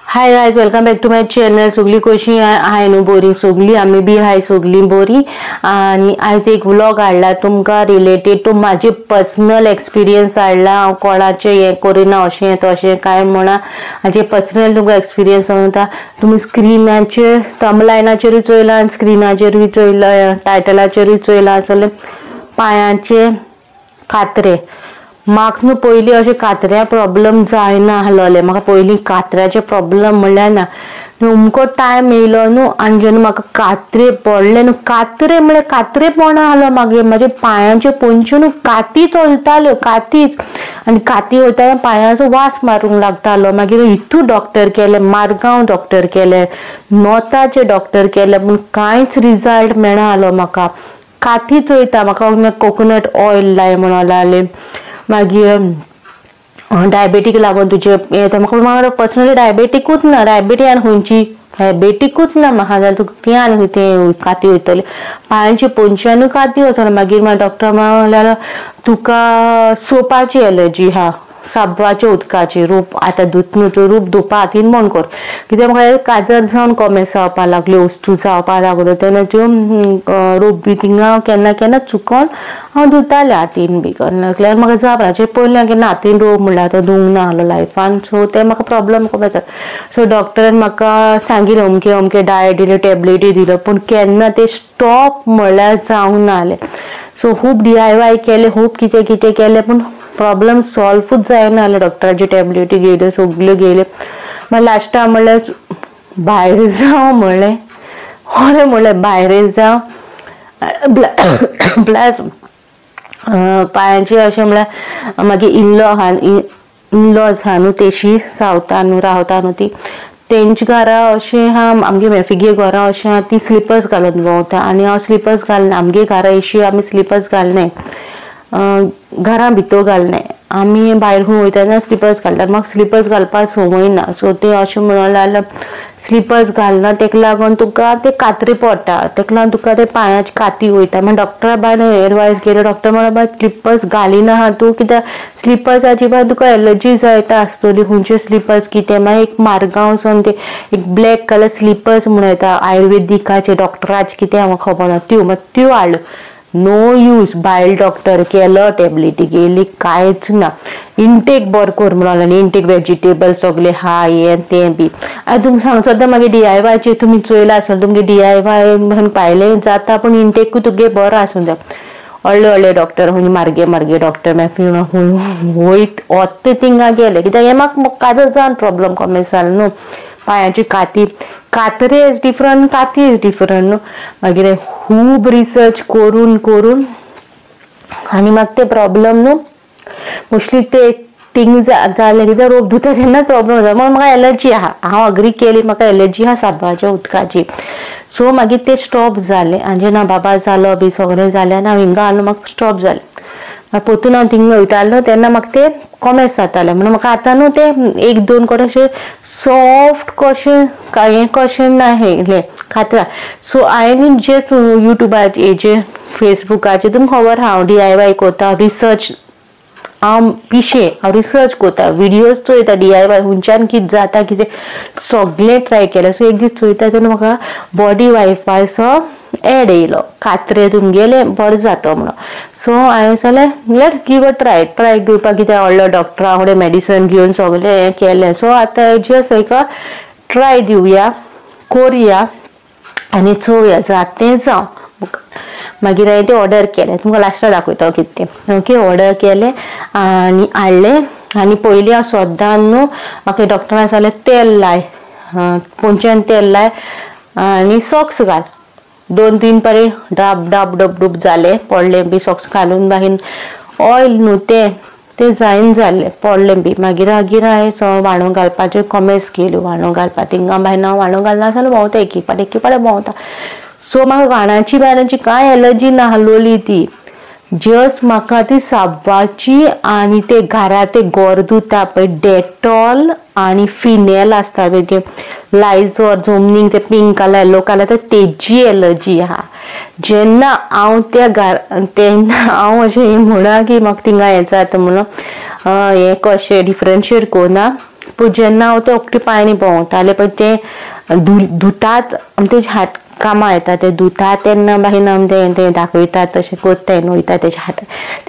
High guys, welcome back to my channel. सगळी कशी आहे न्हू? बरी सगळी. आम्ही बी हाय सगळी बरी. आणि आज एक व्लॉग हाडला तुमकां रिलेटेड टू माझे पर्सनल एक्सपिरियन्स हाडला. हांव कोणाचें हें करिना अशें तशें कांय म्हणा. हाजे पर्सनल तुमकां एक्सपिरियन्स सांगता. तुमी स्क्रिनाचेर थंबलायनाचेरूय चोयलां आनी स्क्रिनाचेरूय चोयलां, टायटलाचेरूय चोयलां आसतलें. पांयाचे कात्रे. म्हाका न्हू पयलीं अशें कात्र्या प्रॉब्लम जायना आहलोले. म्हाका पयलीं कात्र्याचे प्रॉब्लम म्हणल्यार ना. अमको टायम येयलो न्हू आनी जेन्ना म्हाका कात्रे पडले न्हू, कात्रे म्हळ्यार कात्रेपण आहलो मागीर. म्हाजे पांयाचे पोंदच्यो न्हू काती चलताल्यो, कातीच. आनी काती वयताना पांयाचो वास मारूंक लागतालो. मागीर हितू डॉक्टर केले, मारगांव डॉक्टर केले, नॉर्थाचे डॉक्टर केले, पूण कांयच रिजल्ट मेळनाहलो म्हाका. कातीच वयता. म्हाका कोकोनट ऑयल लाय म्हणून लागले. मागीर डायबेटीक लागून तुजे येता. म्हाका पर्सनली डायबेटीकूच ना. डायबेटीक आनी खंयची डायबेटीकूच ना म्हाका. जाल्यार तुका ती आनी तें काती वयतली. पांयाची पोंदच्यांनी काती वचना. मागीर डॉक्टर म्हणल्यार तुका सोपाची एलर्जी हा, साबणाच्या उदकाची. रूप आतां धुत न्हू, तो रूप धुवपा खातीर बंद कर. कित्याक म्हाका काजर जावन कोमेस जावपा लागल्यो, अश्टू जावपा लागल्यो. तेन्ना त्यो रूप बी थिंगा केन्ना केन्ना चुकोन हांव धुतालें हातीन बी. लागल्यार म्हाका जावपाचे पयलीं केन्ना हातीन रोग म्हणल्यार तो धुवंक ना आहलो लायफान. सो ते म्हाका प्रॉब्लम खूब येता. सो डॉक्टरान म्हाका सांगिल्लें अमकें अमकें डायट दिलें, टॅबलेटी दिल्यो, पूण केन्ना ते स्टॉप म्हणल्यार जावंक ना जालें. सो खूब DIY केलें, खूब कितें कितें केलें, पूण प्रॉब्लम सॉल्वूच जायना जालें. डॉक्टराची टॅबलेटी घेयल्यो, सगल्यो घेयल्यो. मागीर लास्टाक म्हणल्यार भायर जावं म्हणलें. खरें म्हणलें भायर जावं. प्लस पांयाचें अशें म्हणल्यार मागीर इनलॉज हा न्हू, तेशी सावता न्हू, रावता न्हू ती. तेंच्या घरा अशें हा, आमगे मेफिगे घरा अशें हा, ती स्लिपर्स घालून भोंवता. आनी हांव स्लिपर्स घालना. आमगे घरा अशी आमी स्लिपर्स घालनाय. घरा भितर घालनाय. आमी भायर खंय वयतना स्लिपर्स घालतात. म्हाका स्लिपर्स घालपाक संवय ना. सो ते अशें म्हणून लागलें स्लिपर्स घालना, तेका लागून तुका ते कात्री पडटा. तेका लागून तुका ते पांयाची काती वयता. मागीर डॉक्टरा बाय एडवायस केलें. डॉक्टर म्हणल्यार बाय स्लिपर्स घालिना हा तूं, कित्याक स्लिपर्साची बाय तुका एलर्जी जायता आसतली. खंयचे स्लिपर्स कितें. मागीर एक मारगांवसून ते एक ब्लॅक कलर स्लिपर्स म्हणून येता आयुर्वेदिकाचे, डॉक्टराचे कितें म्हाका खबर ना, त्यो हाडल्यो. No use. बायल डॉक्टर केलो, टॅबलेटी घेयली, कांयच ना. इंटेक बरो कर म्हणून लागलें. इंटेक वेजिटेबल सगळे हा, हें तें बी. आतां तुमकां सांगूं सद्दां मागीर DIYचे तुमी चोयलां आसतलें. तुमगे DIY पायलें जाता, पूण इंटेकूय तुगे बरो आसूं जाय. व्हडले व्हडले डॉक्टर खंय मार्गे मार्गे डॉक्टर वयत वता थिंगा गेले. कित्याक हें म्हाका काजर जावन प्रॉब्लम कमी जालो न्हू. पांयाची काती, कात्रे इज डिफरंट, काती इज डिफरंट न्हू. मागीर खूब रिसर्च करून आनी म्हाका ते प्रॉब्लम न्हू मोस्टली ते थिंग जालें. कित्याक रोप धुता तेन्ना प्रॉब्लम जाता. मग म्हाका एलर्जी आहा. हांव अग्री केली, म्हाका एलर्जी आहा साबणाच्या उदकाची. सो मागीर ते स्टॉप जालें. आनी जेन्ना बाबा जालो बी सगळें जालें आनी हांव हिंगा हाडलो, म्हाका स्टॉप जालें. परतून हांव थिंगा वयतालो तेन्ना म्हाका ते कॉमेस जातालें. म्हणून म्हाका आतां न्हू ते एक दोन कडेन अशें सॉफ्ट कशें हें कशें ना हें खात्रा. सो हांवें जे युट्यूबाचेर हेजेर फेसबुकाचेर तुमकां खबर आहा हांव DIY करता, रिसर्च हांव पिशें, हांव रिसर्च करता, विडियोज चोयता DIY खंयच्यान कितें जाता कितें सगळें ट्राय केलें. सो एक दीस चोयता तेन्ना म्हाका बॉडी वायफायचो एड येयलो, कात्रे तुमगेले बरो जाता म्हणून. सो हांवें जाल्यार लेट्स गिव अ ट्राय दिवपाक. कित्याक व्हडलो डॉक्टरा कडेन मेडिसन घेवन सगळें हें केलें. सो आतां जस्ट एक ट्राय दिवया, करुया आनी चोवया जाता तें जावं. मागीर हांवें तें ऑर्डर केलें. तुमकां लास्टाक दाखयता कितें तें. ओके, ऑर्डर केलें आनी हाडलें. आनी पयलीं हांव सद्दां न्हू म्हाका डॉक्टरान सांगलें तेल लाय, पोंदच्यान तेल लाय आनी सॉक्स घाल. 2-3 पारी डाब डाब डब डूब जालें, पडलें बी सॉक्स घालून. मागीर ऑयल न्हू तें जायन जालें, पडलें बी. मागीर हांवें वांडो घालपाच्यो कॉमेस केल्यो. वांडो घालपाक थिंगा भायर हांव वांडो घालना जाल्यार भोंवता एक पाडें भोंवता. सो म्हाका वांडाची भायरांची कांय एलर्जी नाहलोली ती. जस्ट म्हाका ती साबणाची आनी ते घरा ते गोर धुता पळय डेटॉल आनी फिनेल आसता पळय ते लायझॉल जमनीक ते पिंक कलर येलो कलर तेजी एलर्जी आहा. जेन्ना हांव तेन्ना हांव अशें म्हणा की म्हाका थिंगा हें जाता म्हणून हें कशें डिफरन्शिएट करना. पूण जेन्ना हांव ते उकते पांयांनी भोंवतालें पळय ते धुतात तेजे हात कामां येता ते धुतात तेन्ना बाकीन आमी ते दाखयतात तशें कोत्ताय न्हू वयता तेजे हात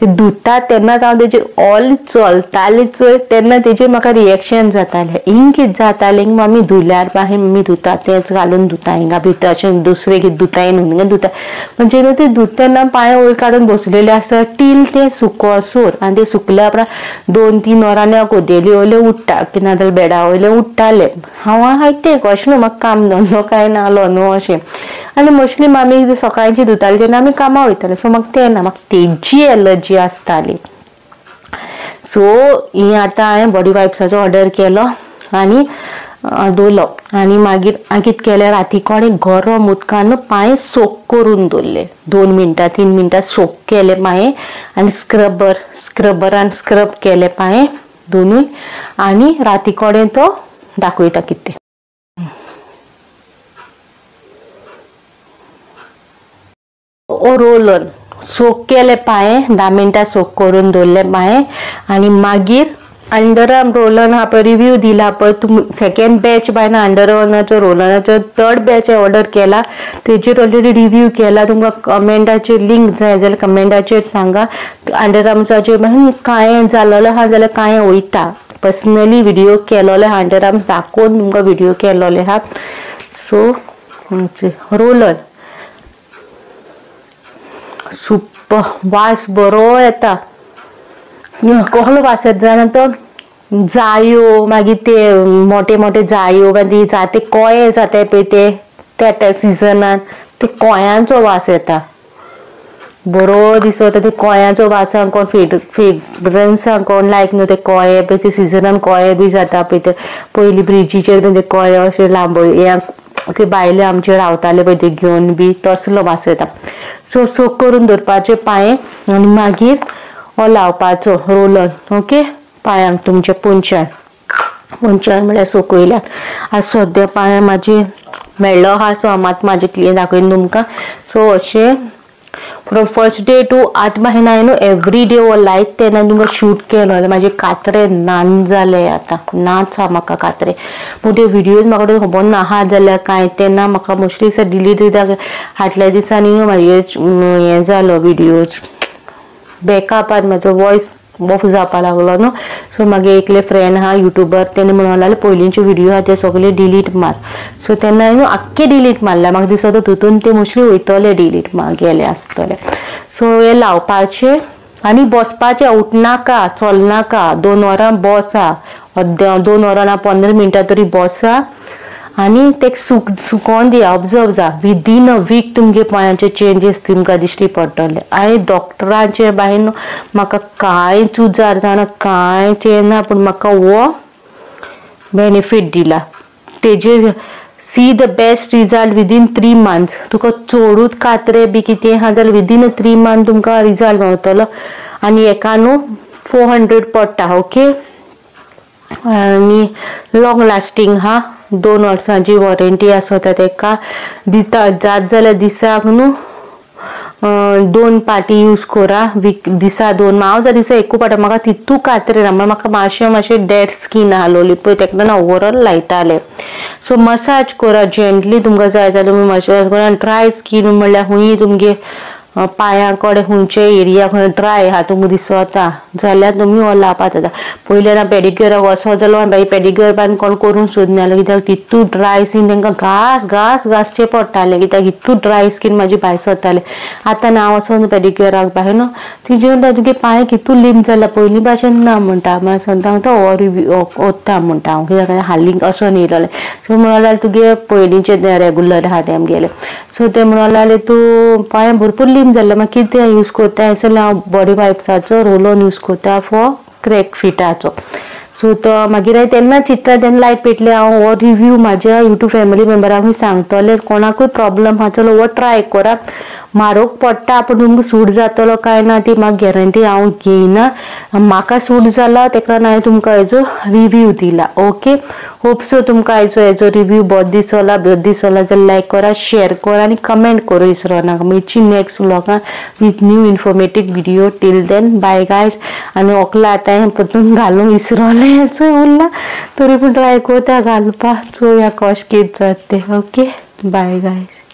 ते धुतात तेन्नाच हांव तेजेर ऑल चलतालें चोय तेन्ना तेजेर म्हाका रिएक्शन जातालें. हिंग कितें जातालें हिंग मम्मी धुल्यार बाहें मम्मी धुता तेंच घालून धुता हिंगा भितर अशें दुसरें कितें धुताय न्हू हिंगा धुता. पण जेन्ना ते धुता तेन्ना पांय वयर काडून बसलेले आसता टील ते सुकोसोर आनी ते सुकल्या उपरांत 2-3 वरांनी हांव कोदेली वयले उठ्ठा की नाजाल्यार बेडा वयले उठ्ठालें. हांव आयतें कशें न्हू म्हाका काम धंदो कांय नाहलो न्हू अशें. आनी मोस्टली मामी सकाळची धुताली जेन्ना आमी कामां वयताले सो म्हाका तें ना म्हाका तेजी एलर्जी आसताली. सो ही आतां हांवें बॉडी वायप्साचो ऑर्डर केलो आनी दवरलो आनी मागीर हांवें कितें केलें राती कोणें गरम उदकान पांय सोक करून दवरले 2 मिनटां 3 मिनटां सोक केले पांय आनी स्क्रबरान स्क्रब केले पांय दोनूय आनी राती कोणें तो दाखयता कितें रोलर सोक केले पांय 10 मिनटां सोक करून दवरले पांय आनी मागीर अंडरआर्म रोलर हा पळय रिव्यू दिला पळय तुम सेकंड बॅच बाय ना अंडरआर्माचो रोलराचो थर्ड बॅच ऑर्डर केला तेजेर ऑलरेडी रिव्यू केला. तुमकां कमेंटाचेर लिंक जाय जाल्यार कमेंटाचेर सांगा. अंडरआर्म्साचेर कांय जालोलें आहा जाल्यार कांय वयता पर्सनली व्हिडिओ केलोले आहा अंडरआर्म्स दाखोवन तुमकां व्हिडिओ केलोले आहा. सो रोलर सुपर वास बरो येता कसलो वास येता जाणा तो जायो मागीर ते मोठे मोठे जायो मागीर जाते कोये जाताय पळय ते त्या सिजनान ते कोयांचो वास येता बरो दिसता. ते कोयांचो वासान कोण फ्रेग्रन्सां कोण लायक न्हू ते कोये पळय ते सिजनान कोये बी जाता पळय ते पयलीं ब्रिजीचेर बी ते कोये अशे लांबय ते बायले आमचे रावताले पळय ते घेवन बी तसलो वास येता. सो सोक करून दवरपाचे पांय आनी मागीर हो लावपाचो रोलर ओके पांयांक तुमच्या पोंच्यान म्हळ्यार सोकयल्यान. आज सद्या पांय म्हाजे मेळ्ळो आहा सो मात म्हाजे क्लियर दाखयन तुमकां. सो अशें फ्रॉम फर्स्ट डे टू आत बाहेर हांवें न्हू एवरी डे हो लायत तेन्ना तुमकां शूट केलो म्हाजे कात्रे नान जाले आतां नाच आहा म्हाका कात्रे. पूण ते व्हिडियोज म्हाका खबर नाहा जाल्यार कांय तेन्ना म्हाका मोस्टली सर डिलीट जाता फाटल्या दिसांनी म्हाजे हें जालो व्हिडियोज बॅकअपान म्हाजो वॉयस ऑफ जावपा लागलो न्हू. सो मागे एकले फ्रेंड आहा युट्यूबर तेणे म्हणून लागले पयलींचे व्हिडियो आहा ते सगळे डिलीट मार. सो तेन्ना हांवें आख्खे डिलीट मारले म्हाका दिसता तितून ते मोस्टली वयतले डिलीट गेले आसतले. सो हे लावपाचे आनी बसपाचे उठनाका चलनाका 2 वरां बसा 2 वरां ना 15 मिनटां तरी बसा आनी ते सुकोवन दिया ऑब्जर्व जा विदीन अ वीक तुमगे पांयाचे चेंजीस तुमकां दिश्टी पडटले. हांवें डॉक्टरांचे भायर म्हाका कांयच उजार जाणा कांयच येना पूण म्हाका हो बेनिफीट दिला तेजेर see the best result within 3 months. तुका चडूच कात्रे बी कितें आहा जाल्यार विदीन 3 months तुमकां रिजल्ट मेळटलो आनी हेका न्हू 400 पडटा ओके आनी लॉंग लास्टींग आहा 2 वर्सांची वॉरंटी आसता तेका दिता जात जाल्यार दिसाक न्हू 2 पाटी यूज करा दिसा 2 हांव जर दिसा 1 पाटी म्हाका तितू कात्रे ना म्हाका मातशें डेड स्कीन आहलोली पळय तेका लागून हांव ओवरऑल लायतालें. सो मसाज करा जेंटली तुमकां जाय जाल्यार तुमी मसाज करा. ड्राय स्कीन म्हणल्यार हुंय तुमगे पांयां कडेन खंयचे एरिया खंय ड्राय आहा तुमकां दिसता जाल्यार तुमी हो लावपाक जाता. पयलीं ना पेडिक्युराक वचो जाल्यार पेडिक्युर बान कोण करून सोदनासलो कित्याक तितू ड्राय स्कीन तांकां घासचें पडटालें कित्याक इतू ड्राय स्कीन म्हाजी भायर सरतालें. आतां हांव वचोन पेडिक्युराक भायर न्हू तिजे तुगे पांय कितू लिम जाल्यार पयलीं भाशेन ना म्हणटा मागीर सांगता तो हो रिव्यू वता म्हणटा हांव कित्याक हालीं असो न्हिदलें. सो म्हणून लागलें तुगे पयलींचे रेगुलर आहा ते आमगेले. सो ते म्हणून लागलें तूं पांय भरपूर लिम जाल्यार मागीर कितें यूज करता जाल्यार हांव बॉडी वायप्साचो रोलॉन यूज करता फॉर क्रॅक फिटाचो. सो तो मागीर हांवें तेन्ना चिंतता तेन्ना लायट पेटले हांव हो रिव्यू म्हाज्या युट्यूब फॅमिली मेंबरांकूय सांगतलें कोणाकूय प्रॉब्लम आहा चलो हो ट्राय करा म्हारग पडटा पूण तुमकां सूट जातलो काय ना ती म्हाका गॅरंटी हांव घेयना म्हाका सूट जाला तेका हांवें तुमकां हेजो रिव्यू दिला ओके होप सो तुमकां हेजो रिव्यू बहुत दिसला जाल्यार लायक करा शेअर करा आनी कमेंट करूं विसरो नाका मेळची नेक्स्ट व्लॉगान with new informative video till then bye guys आनी ओकला आतां हें परतून घालूंक विसरलें चोय उरला तरी पूण ट्राय कोता घालपाक चोया कशें कितें जाता तें ओके बाय गायज